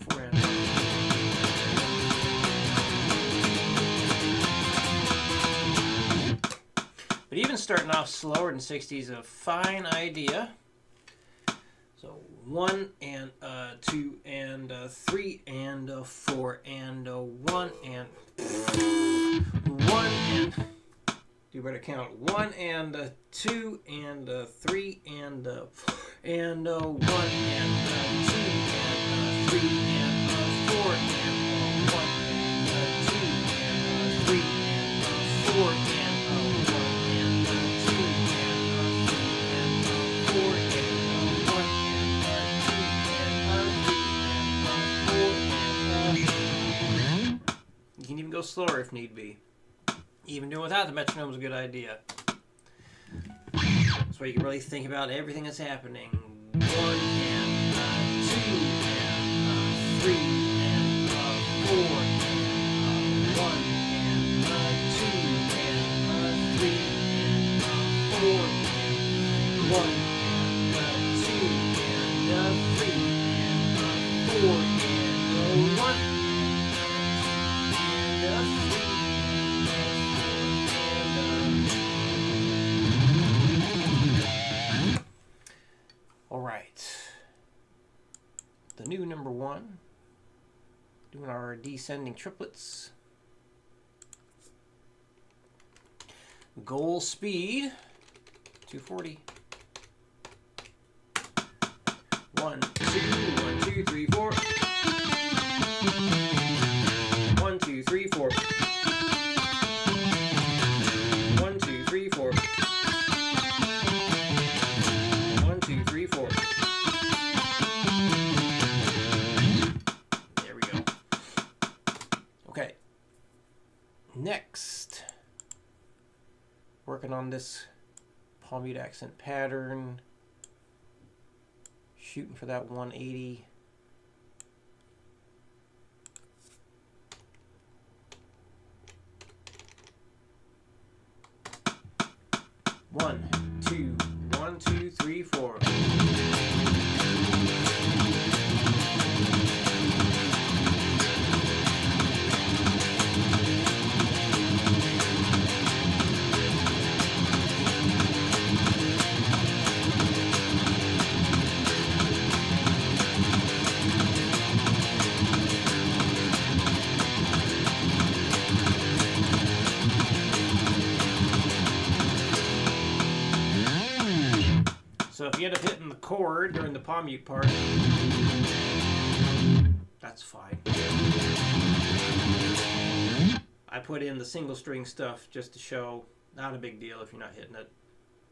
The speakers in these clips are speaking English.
a 4 and. But even starting off slower than 60 is a fine idea. So 1 and 2 and 3 and 4 and 1 and 1 and. You better count 1 and 2 and 3 and 4 and 1 and 2 and 3 and 4 and 1 and 2 and 3 and 4 and 1 and 2 and 3 and 4 and 1 and 2 and 3 and 4 and. You can even go slower if need be. Even doing without the metronome is a good idea. That's why you can really think about everything that's happening. 1 and 2 and 3 and 4 and 1 and 2 and 3 and 4 and 1 and 2 and 3 and 4 and 1 and 3. All right, the new number 1, doing our descending triplets. Goal speed, 240. 1, 2, 1, 2, 3, 4. 1, 2, 3, 4. 1, 2, 3, 4. 1, 2, 3, 4. There we go. Okay. Next, working on this palm mute accent pattern. Shooting for that 180. One, two, 1, 2, 3, 4. So if you end up hitting the chord during the palm mute part, that's fine. I put in the single string stuff just to show not a big deal if you're not hitting it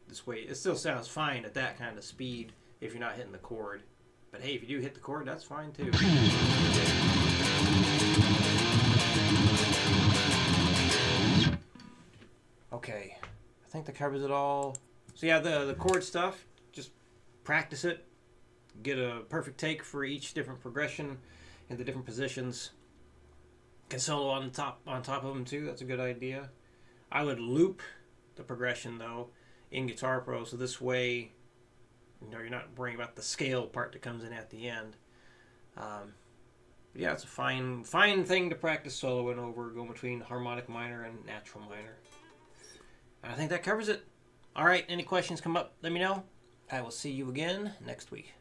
this way. It still sounds fine at that kind of speed if you're not hitting the chord. But hey, if you do hit the chord, that's fine too. Okay, I think that covers it all. So yeah, the chord stuff, just practice it. Get a perfect take for each different progression in the different positions. Can solo on top of them too. That's a good idea. I would loop the progression though in Guitar Pro, so this way, you're not worrying about the scale part that comes in at the end. But yeah, it's a fine thing to practice soloing over, going between harmonic minor and natural minor. And I think that covers it. All right, any questions come up, let me know. I will see you again next week.